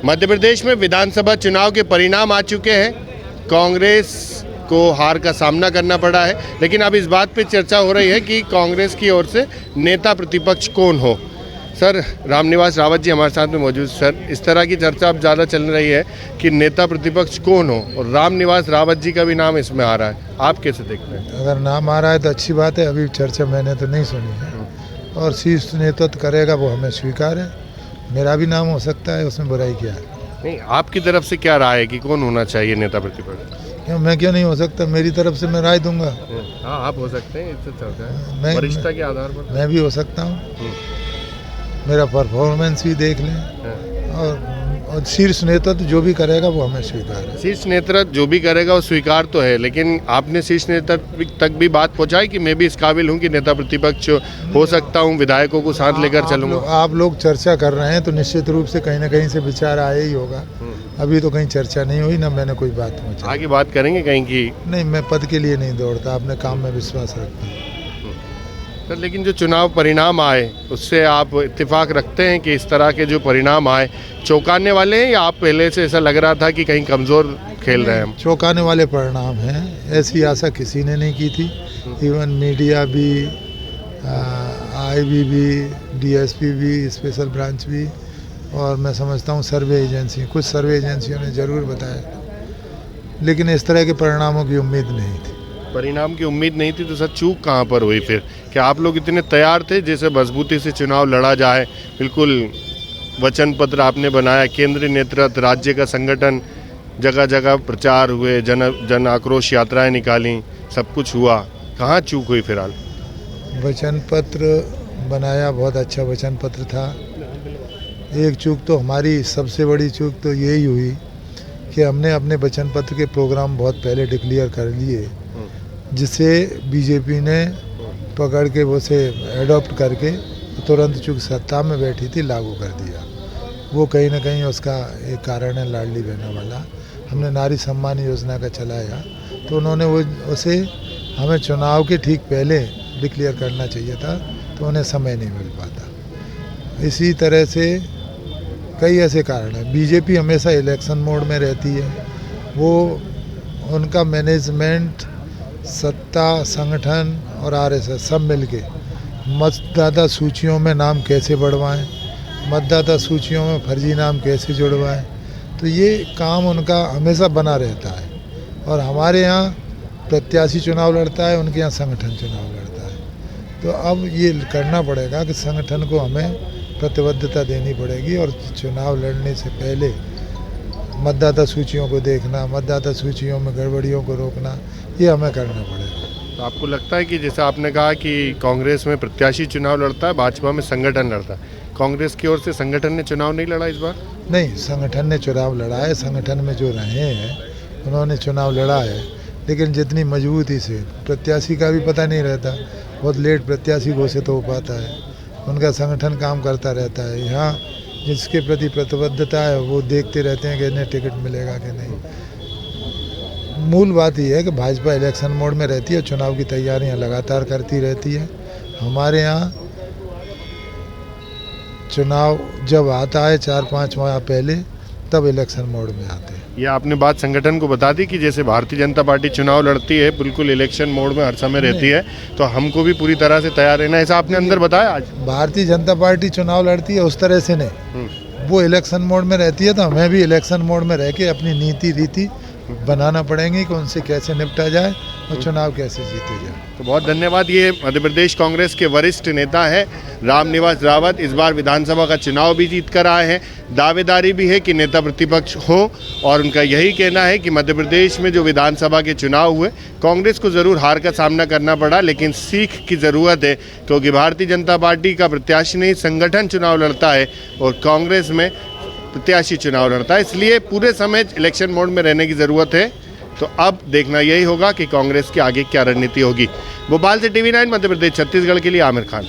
मध्य प्रदेश में विधानसभा चुनाव के परिणाम आ चुके हैं। कांग्रेस को हार का सामना करना पड़ा है, लेकिन अब इस बात पे चर्चा हो रही है कि कांग्रेस की ओर से नेता प्रतिपक्ष कौन हो। सर, रामनिवास रावत जी हमारे साथ में मौजूद। सर, इस तरह की चर्चा अब ज़्यादा चल रही है कि नेता प्रतिपक्ष कौन हो, और रामनिवास रावत जी का भी नाम इसमें आ रहा है। आप कैसे देखते हैं? अगर नाम आ रहा है तो अच्छी बात है। अभी चर्चा मैंने तो नहीं सुनी है, और शीर्ष नेतृत्व करेगा वो हमें स्वीकार है। मेरा भी नाम हो सकता है, उसमें बुराई क्या है? नहीं, आपकी तरफ से क्या राय है कि कौन होना चाहिए नेता प्रतिपक्ष? क्यों, मैं क्यों नहीं हो सकता? मेरी तरफ से मैं राय दूंगा। हाँ, आप हो सकते हैं, इससे चलता है वरिष्ठता के आधार पर। मैं भी हो सकता हूँ, मेरा परफॉर्मेंस भी देख लें, और शीर्ष नेतृत्व जो भी करेगा वो हमें स्वीकार है। शीर्ष नेतृत्व जो भी करेगा वो स्वीकार तो है, लेकिन आपने शीर्ष नेतृत्व तक भी बात पहुंचाई कि मैं भी इस काबिल हूं कि नेता प्रतिपक्ष हो सकता हूं, विधायकों को साथ लेकर चलूंगा। आप लोग चर्चा कर रहे हैं तो निश्चित रूप से कहीं ना कहीं से विचार आया ही होगा। अभी तो कहीं चर्चा नहीं हुई, ना मैंने कोई बात पहुंचाई। आगे बात करेंगे कहीं की? नहीं, मैं पद के लिए नहीं दौड़ता, अपने काम में विश्वास रखता हूँ। सर, लेकिन जो चुनाव परिणाम आए उससे आप इत्तेफाक रखते हैं कि इस तरह के जो परिणाम आए चौंकाने वाले हैं, या आप पहले से ऐसा लग रहा था कि कहीं कमज़ोर खेल रहे हैं हम? चौंकाने वाले परिणाम हैं, ऐसी आशा किसी ने नहीं की थी। इवन मीडिया भी, IB भी, DSP भी, स्पेशल ब्रांच भी, और मैं समझता हूँ सर्वे एजेंसी, कुछ सर्वे एजेंसियों ने ज़रूर बताया, लेकिन इस तरह के परिणामों की उम्मीद नहीं थी। परिणाम की उम्मीद नहीं थी तो सर चूक कहाँ पर हुई फिर? क्या आप लोग इतने तैयार थे जैसे मजबूती से चुनाव लड़ा जाए? बिल्कुल वचन पत्र आपने बनाया, केंद्रीय नेतृत्व, राज्य का संगठन, जगह जगह प्रचार हुए, जन आक्रोश यात्राएं निकाली, सब कुछ हुआ। कहाँ चूक हुई फिलहाल? वचन पत्र बनाया, बहुत अच्छा वचन पत्र था। एक चूक तो हमारी, सबसे बड़ी चूक तो यही हुई कि हमने अपने वचन पत्र के प्रोग्राम बहुत पहले डिक्लेयर कर लिए, जिसे बीजेपी ने पकड़ के उसे एडॉप्ट करके तुरंत चूँकि सत्ता में बैठी थी लागू कर दिया। वो कहीं ना कहीं उसका एक कारण है, लाडली बहना वाला। हमने नारी सम्मान योजना का चलाया, तो उन्होंने उसे हमें चुनाव के ठीक पहले डिक्लेयर करना चाहिए था, तो उन्हें समय नहीं मिल पाता। इसी तरह से कई ऐसे कारण हैं। बीजेपी हमेशा इलेक्शन मोड में रहती है। वो उनका मैनेजमेंट, सत्ता, संगठन और RSS सब मिलके मतदाता सूचियों में नाम कैसे बढ़वाएं, मतदाता सूचियों में फर्जी नाम कैसे जुड़वाएं, तो ये काम उनका हमेशा बना रहता है। और हमारे यहाँ प्रत्याशी चुनाव लड़ता है, उनके यहाँ संगठन चुनाव लड़ता है। तो अब ये करना पड़ेगा कि संगठन को हमें प्रतिबद्धता देनी पड़ेगी, और चुनाव लड़ने से पहले मतदाता सूचियों को देखना, मतदाता सूचियों में गड़बड़ियों को रोकना, ये हमें करना पड़ेगा। तो आपको लगता है कि जैसे आपने कहा कि कांग्रेस में प्रत्याशी चुनाव लड़ता है, भाजपा में संगठन लड़ता है, कांग्रेस की ओर से संगठन ने चुनाव नहीं लड़ा इस बार? नहीं, संगठन ने चुनाव लड़ा है। संगठन में जो रहे हैं उन्होंने चुनाव लड़ा है, लेकिन जितनी मजबूती से, प्रत्याशी का भी पता नहीं रहता, बहुत लेट प्रत्याशी घोषित हो पाता है, उनका संगठन काम करता रहता है। यहाँ जिसके प्रति प्रतिबद्धता है वो देखते रहते हैं कि इन्हें टिकट मिलेगा कि नहीं। मूल बात यह है कि भाजपा इलेक्शन मोड में रहती है, चुनाव की तैयारियां लगातार करती रहती है। हमारे यहाँ चुनाव जब आता है 4-5 माह पहले, तब इलेक्शन मोड में आते हैं। ये आपने बात संगठन को बता दी कि जैसे भारतीय जनता पार्टी चुनाव लड़ती है, बिल्कुल इलेक्शन मोड में हर समय रहती है, तो हमको भी पूरी तरह से तैयार रहना, ऐसा आपने अंदर बताया आज? भारतीय जनता पार्टी चुनाव लड़ती है उस तरह से नहीं, वो इलेक्शन मोड में रहती है, तो हमें भी इलेक्शन मोड में रह के अपनी नीति रीति बनाना पड़ेंगे कि उनसे कैसे निपटा जाए और चुनाव कैसे जीते जाए। तो बहुत धन्यवाद। ये मध्य प्रदेश कांग्रेस के वरिष्ठ नेता है रामनिवास रावत। इस बार विधानसभा का चुनाव भी जीत कर आए हैं। दावेदारी भी है कि नेता प्रतिपक्ष हो, और उनका यही कहना है कि मध्य प्रदेश में जो विधानसभा के चुनाव हुए, कांग्रेस को ज़रूर हार का सामना करना पड़ा, लेकिन सीख की ज़रूरत है, क्योंकि भारतीय जनता पार्टी का प्रत्याशी नहीं संगठन चुनाव लड़ता है और कांग्रेस में प्रत्याशी चुनाव लड़ता है, इसलिए पूरे समय इलेक्शन मोड में रहने की ज़रूरत है। तो अब देखना यही होगा कि कांग्रेस की आगे क्या रणनीति होगी। भोपाल से TV9 मध्य प्रदेश छत्तीसगढ़ के लिए आमिर खान।